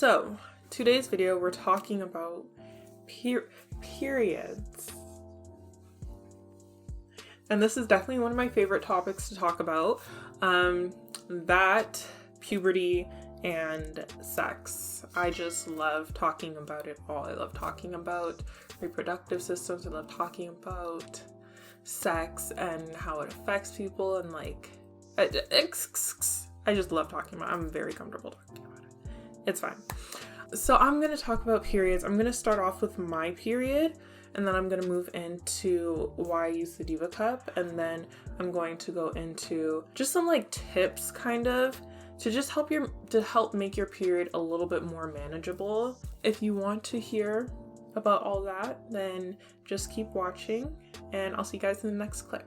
So today's video we're talking about periods, and this is definitely one of my favorite topics to talk about, that, puberty, and sex. I just love talking about it all. I love talking about reproductive systems. I love talking about sex and how it affects people, and like I just love talking about it. I'm very comfortable talking about it. It's fine. So I'm going to talk about periods. I'm going to start off with my period, and then I'm going to move into why I use the Diva Cup, and then I'm going to go into just some like tips kind of to just help make your period a little bit more manageable. If you want to hear about all that, then just keep watching, and I'll see you guys in the next clip.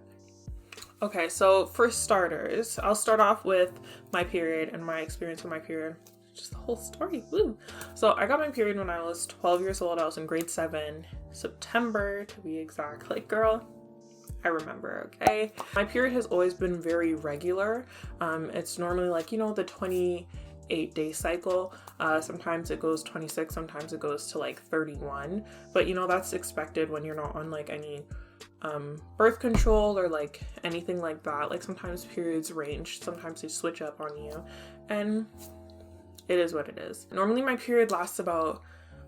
Okay, so for starters, I'll start off with my period and my experience with my period. Just the whole story. Woo! So I got my period when I was 12 years old. I was in grade 7, September to be exact. Like, girl, I remember, okay? My period has always been very regular. It's normally like, you know, the 28-day cycle. Sometimes it goes 26, sometimes it goes to like 31. But you know, that's expected when you're not on like any birth control or like anything like that. Like sometimes periods range, sometimes they switch up on you, and it is what it is. Normally my period lasts about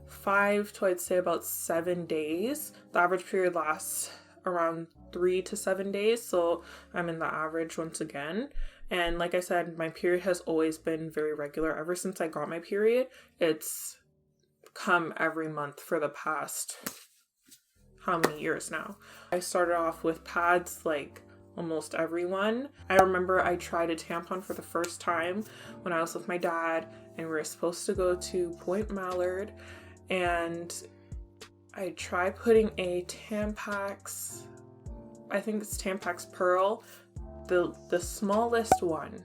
5 to I'd say about 7 days. The average period lasts around 3 to 7 days, so I'm in the average once again. And like I said, my period has always been very regular. Ever since I got my period, it's come every month for the past how many years now. I started off with pads like almost everyone. I remember I tried a tampon for the first time when I was with my dad, and we were supposed to go to Point Mallard, and I tried putting a Tampax, I think it's Tampax Pearl, the smallest one,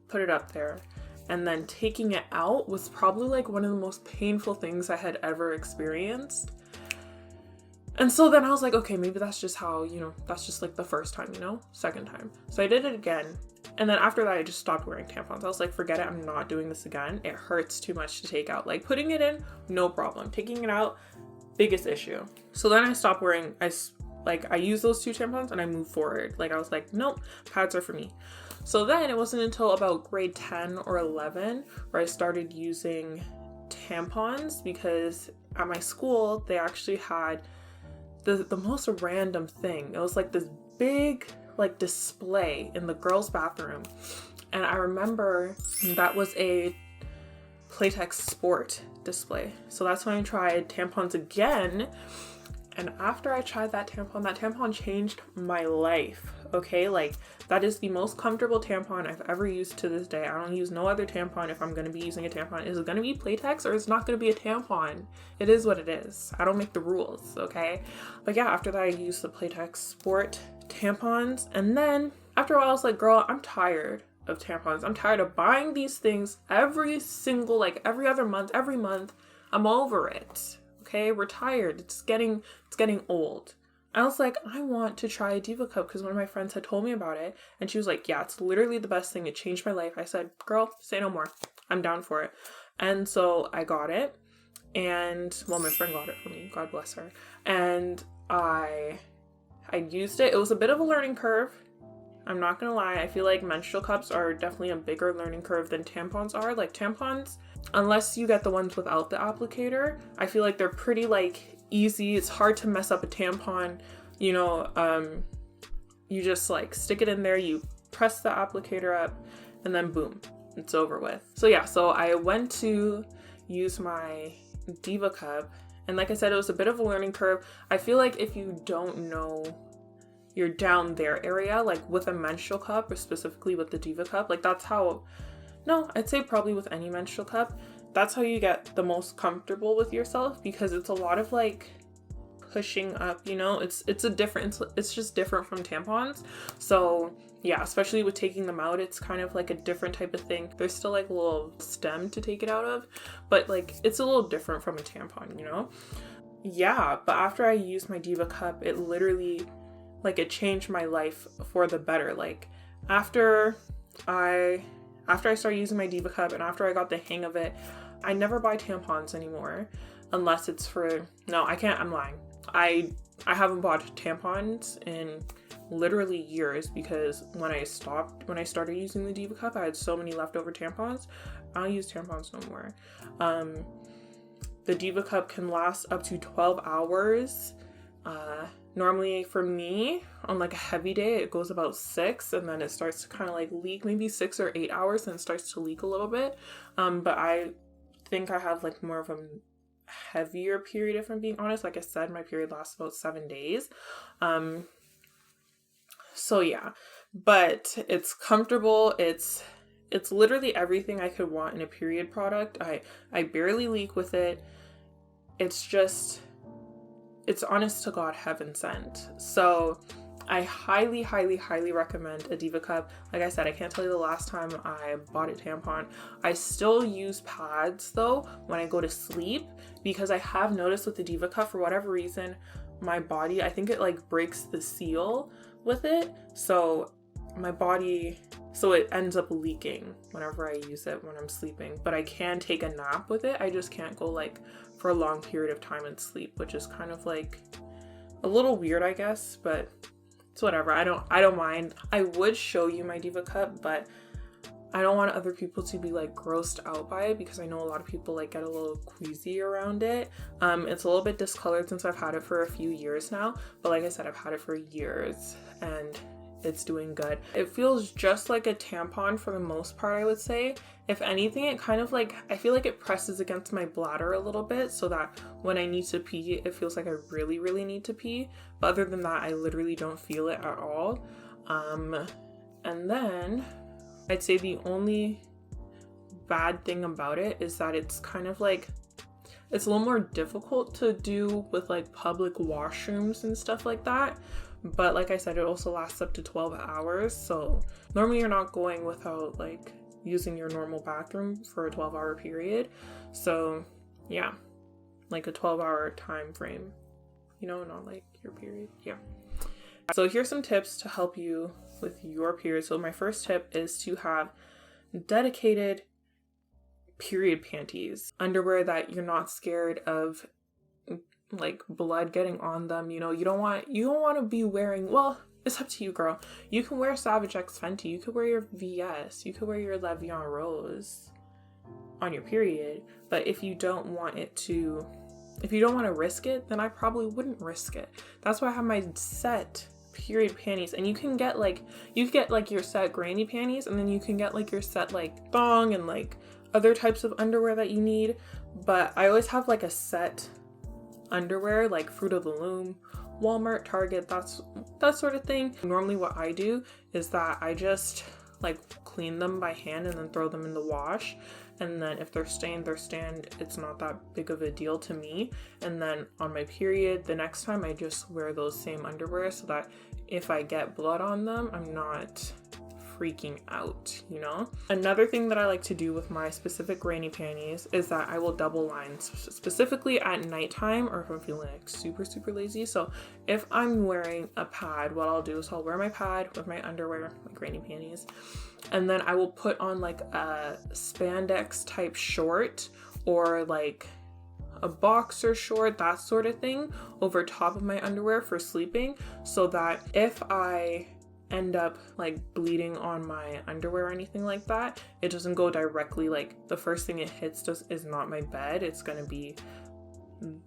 put it up there, and then taking it out was probably like one of the most painful things I had ever experienced. And so then I was like, okay, maybe that's just how, you know, that's just like the first time, you know, second time. So I did it again. And then after that, I just stopped wearing tampons. I was like, forget it. I'm not doing this again. It hurts too much to take out. Like putting it in, no problem. Taking it out, biggest issue. So then I stopped wearing, I used those 2 tampons and I moved forward. Like I was like, nope, pads are for me. So then it wasn't until about grade 10 or 11 where I started using tampons, because at my school, they actually had the most random thing. It was like this big like display in the girls' bathroom, and I remember that was a Playtex sport display. So that's when I tried tampons again, and after I tried that tampon changed my life. Okay, like that is the most comfortable tampon I've ever used to this day. I don't use no other tampon. If I'm going to be using a tampon, is it going to be Playtex or it's not going to be a tampon? It is what it is. I don't make the rules, okay? But yeah, after that I used the Playtex sport tampons, and then after a while I was like, girl, I'm tired of tampons. I'm tired of buying these things every single, like every other month, every month. I'm over it. Okay, we're tired. It's getting old. I was like, I want to try a Diva Cup because one of my friends had told me about it, and she was like, yeah, it's literally the best thing. It changed my life. I said, girl, say no more. I'm down for it. And so I got it, and well, my friend got it for me. God bless her. And I used it. It was a bit of a learning curve. I'm not gonna lie. I feel like menstrual cups are definitely a bigger learning curve than tampons are. Like tampons, unless you get the ones without the applicator, I feel like they're pretty like easy. It's hard to mess up a tampon, you know. You just like stick it in there, you press the applicator up, and then boom, it's over with. So yeah, so I went to use my Diva Cup, and like I said, it was a bit of a learning curve. I feel like if you don't know you're down their area, like with a menstrual cup, or specifically with the Diva Cup, like that's how, no, I'd say probably with any menstrual cup, that's how you get the most comfortable with yourself, because it's a lot of like pushing up, you know. It's just different from tampons. So yeah, especially with taking them out, it's kind of like a different type of thing. There's still like a little stem to take it out of, but like it's a little different from a tampon, you know. Yeah, but after I used my Diva Cup, it literally, like, it changed my life for the better. Like after I after I started using my Diva Cup and after I got the hang of it, I never buy tampons anymore unless it's for, no, I can't, I'm lying. I haven't bought tampons in literally years because when I started using the Diva Cup, I had so many leftover tampons. I don't use tampons no more. The Diva Cup can last up to 12 hours. Normally for me, on like a heavy day, it goes about 6 and then it starts to kind of like leak, maybe 6 or 8 hours, and it starts to leak a little bit. But I think I have like more of a heavier period, if I'm being honest. Like I said, my period lasts about 7 days. So yeah, but it's comfortable. It's literally everything I could want in a period product. I barely leak with it. It's honest to God heaven sent. So I highly, highly, highly recommend a Diva Cup. Like I said, I can't tell you the last time I bought a tampon. I still use pads though when I go to sleep, because I have noticed with the Diva Cup, for whatever reason, my body, I think it like breaks the seal with it. So it ends up leaking whenever I use it when I'm sleeping. But I can take a nap with it. I just can't go like for a long period of time and sleep, which is kind of like a little weird, I guess, but it's whatever. I don't mind. I would show you my Diva Cup, but I don't want other people to be like grossed out by it, because I know a lot of people like get a little queasy around it. It's a little bit discolored since I've had it for a few years now, but like I said, I've had it for years and it's doing good. It feels just like a tampon for the most part, I would say. If anything, it kind of like, I feel like it presses against my bladder a little bit so that when I need to pee, it feels like I really, really need to pee. But other than that, I literally don't feel it at all. And then I'd say the only bad thing about it is that it's kind of like, it's a little more difficult to do with like public washrooms and stuff like that. But like I said, it also lasts up to 12 hours. So normally you're not going without like using your normal bathroom for a 12-hour period. So yeah, like a 12-hour time frame, you know, not like your period. Yeah. So here's some tips to help you with your period. So my first tip is to have dedicated period panties, underwear that you're not scared of like blood getting on them. You know, you don't want to be wearing, well, it's up to you, girl. You can wear Savage X Fenty, you could wear your VS, you could wear your Le'Veon Rose on your period. But if you don't want to risk it, then I probably wouldn't risk it. That's why I have my set period panties. And you can get like your set granny panties, and then you can get like your set like thong and like other types of underwear that you need. But I always have like a set underwear, like Fruit of the Loom, Walmart, Target, that sort of thing. Normally what I do is that I just like clean them by hand and then throw them in the wash, and then if they're stained, they're stained. It's not that big of a deal to me. And then on my period, the next time I just wear those same underwear so that if I get blood on them, I'm not freaking out, you know? Another thing that I like to do with my specific granny panties is that I will double line, specifically at nighttime, or if I'm feeling like super, super lazy. So if I'm wearing a pad, what I'll do is I'll wear my pad with my underwear, my granny panties, and then I will put on like a spandex type short or like a boxer short, that sort of thing, over top of my underwear for sleeping, so that if I end up like bleeding on my underwear or anything like that, it doesn't go directly, like the first thing it hits is not my bed, it's gonna be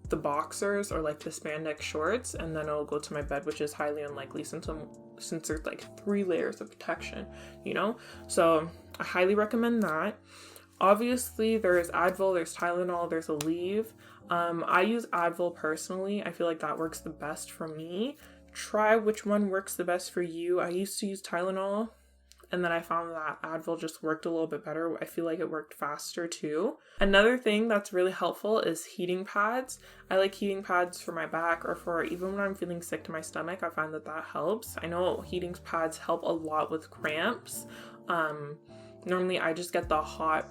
the boxers or like the spandex shorts, and then it'll go to my bed, which is highly unlikely since there's like 3 layers of protection, you know? So I highly recommend that. Obviously there's Advil, there's Tylenol, there's Aleve. I use Advil personally. I feel like that works the best for me. Try which one works the best for you. I used to use Tylenol, and then I found that Advil just worked a little bit better. I feel like it worked faster too. Another thing that's really helpful is heating pads. I like heating pads for my back, or for even when I'm feeling sick to my stomach. I find that helps. I know heating pads help a lot with cramps. Normally I just get the hot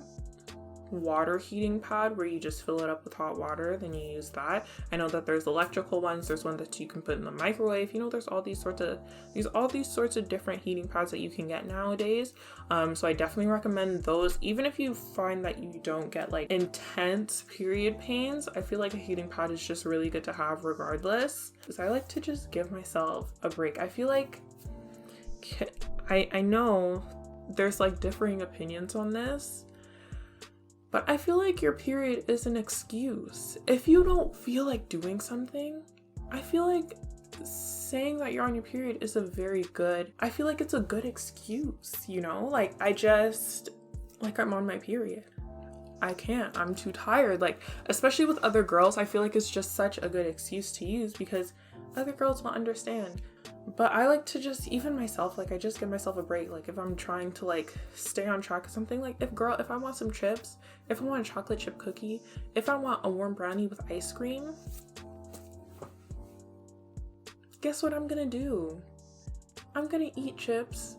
water heating pad where you just fill it up with hot water, then you use that. I know that there's electrical ones, there's one that you can put in the microwave, you know, there's all these sorts of different heating pads that you can get nowadays. So I definitely recommend those. Even if you find that you don't get like intense period pains, I feel like a heating pad is just really good to have regardless, because I like to just give myself a break. I feel like I know there's like differing opinions on this, but I feel like your period is an excuse. If you don't feel like doing something, I feel like saying that you're on your period is I feel like it's a good excuse, you know? Like, I'm on my period. I can't, I'm too tired. Like, especially with other girls, I feel like it's just such a good excuse to use because other girls will understand. But I like to just, even myself, like I just give myself a break. Like if I'm trying to like stay on track of something, like if I want some chips, if I want a chocolate chip cookie, if I want a warm brownie with ice cream, guess what I'm gonna do? I'm gonna eat chips,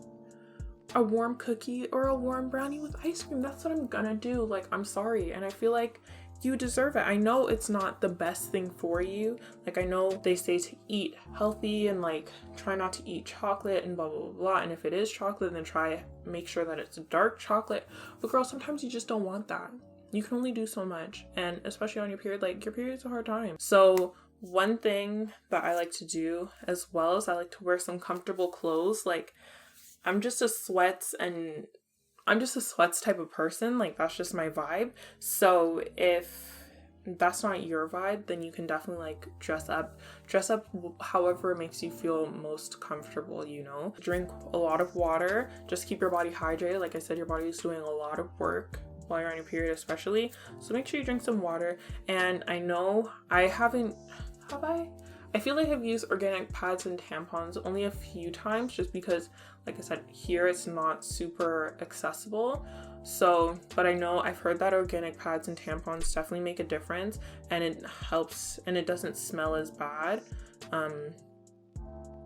a warm cookie, or a warm brownie with ice cream. That's what I'm gonna do. Like, I'm sorry. And I feel like you deserve it. I know it's not the best thing for you. Like, I know they say to eat healthy and like try not to eat chocolate and blah blah blah blah. And if it is chocolate, then make sure that it's dark chocolate. But girl, sometimes you just don't want that. You can only do so much, and especially on your period, like your period's a hard time. So one thing that I like to do as well is I like to wear some comfortable clothes. Like, I'm just a sweats type of person. Like, that's just my vibe. So if that's not your vibe, then you can definitely like dress up however it makes you feel most comfortable, you know? Drink a lot of water. Just keep your body hydrated. Like I said, your body is doing a lot of work while you're on your period especially. So make sure you drink some water. And I know I feel like I've used organic pads and tampons only a few times, just because, like I said, here it's not super accessible. So, but I know I've heard that organic pads and tampons definitely make a difference, and it helps, and it doesn't smell as bad,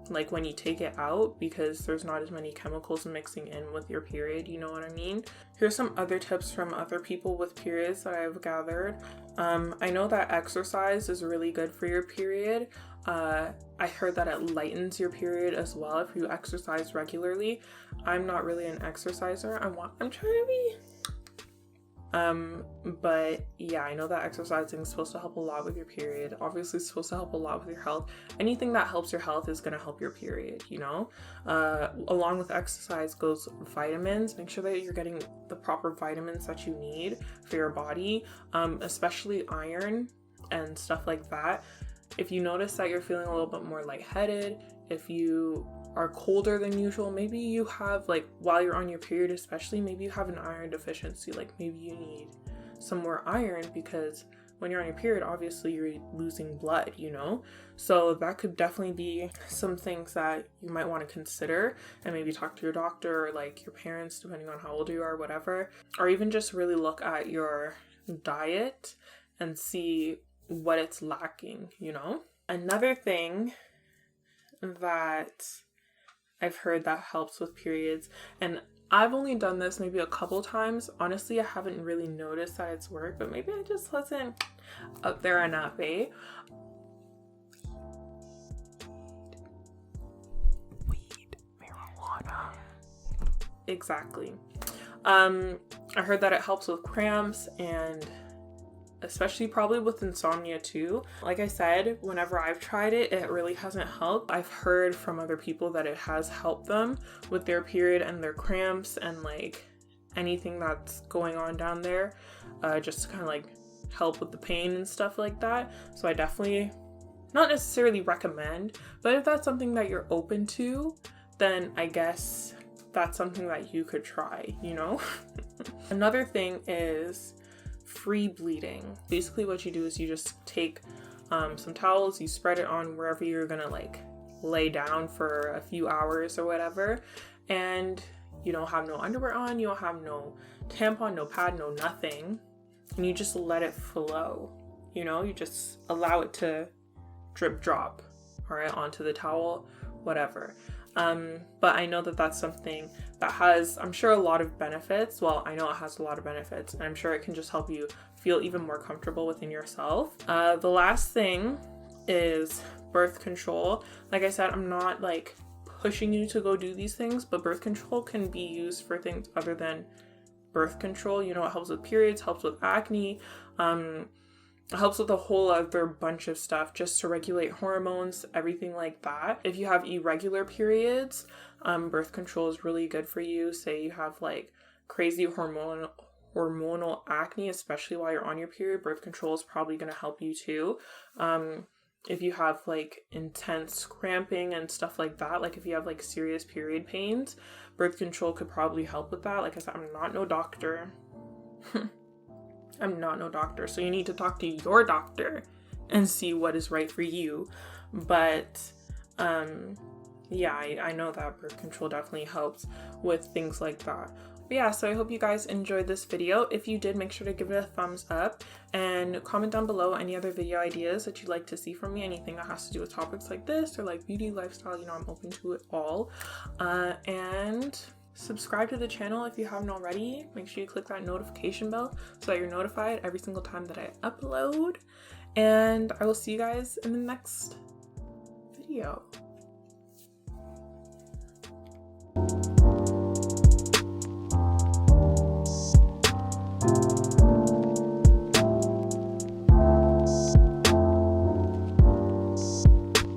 like when you take it out, because there's not as many chemicals mixing in with your period, you know what I mean? Here's some other tips from other people with periods that I've gathered. I know that exercise is really good for your period. I heard that it lightens your period as well if you exercise regularly. I'm not really an exerciser. I'm trying to be. But yeah, I know that exercising is supposed to help a lot with your period. Obviously, it's supposed to help a lot with your health. Anything that helps your health is going to help your period, you know? Along with exercise goes vitamins. Make sure that you're getting the proper vitamins that you need for your body, especially iron and stuff like that. If you notice that you're feeling a little bit more lightheaded, if you are colder than usual, maybe you have, like, while you're on your period especially, maybe you have an iron deficiency. Like, maybe you need some more iron, because when you're on your period, obviously you're losing blood, you know? So that could definitely be some things that you might want to consider, and maybe talk to your doctor or like your parents, depending on how old you are, whatever. Or even just really look at your diet and see what it's lacking, you know? Another thing that I've heard that helps with periods, and I've only done this maybe a couple times. Honestly, I haven't really noticed that it's worked, but maybe I just wasn't up there enough, eh? Weed, marijuana. Exactly. I heard that it helps with cramps, and especially probably with insomnia too. Like I said, whenever I've tried it, it really hasn't helped. I've heard from other people that it has helped them with their period and their cramps and like anything that's going on down there, just to kind of like help with the pain and stuff like that. So I definitely, not necessarily recommend, but if that's something that you're open to, then I guess that's something that you could try, you know? Another thing is free bleeding. Basically what you do is you just take some towels, you spread it on wherever you're gonna like lay down for a few hours or whatever, and you don't have no underwear on, you don't have no tampon, no pad, no nothing, and you just let it flow, you know? You just allow it to drip drop, all right, onto the towel, whatever. But I know that that's something that has, I'm sure, a lot of benefits. Well, I know it has a lot of benefits, and I'm sure it can just help you feel even more comfortable within yourself. The last thing is birth control. Like I said, I'm not like pushing you to go do these things, but birth control can be used for things other than birth control. You know, it helps with periods, helps with acne, it helps with a whole other bunch of stuff just to regulate hormones, everything like that. If you have irregular periods, birth control is really good for you. Say you have like crazy hormonal acne, especially while you're on your period, birth control is probably going to help you too. If you have like intense cramping and stuff like that, like if you have like serious period pains, birth control could probably help with that. Like I said, I'm not no doctor. I'm not no doctor, so you need to talk to your doctor and see what is right for you. But yeah, I know that birth control definitely helps with things like that. But yeah, so I hope you guys enjoyed this video. If you did, make sure to give it a thumbs up and comment down below any other video ideas that you'd like to see from me, anything that has to do with topics like this or like beauty, lifestyle, you know, I'm open to it all. And subscribe to the channel if you haven't already. Make sure you click that notification bell so that you're notified every single time that I upload. And I will see you guys in the next video.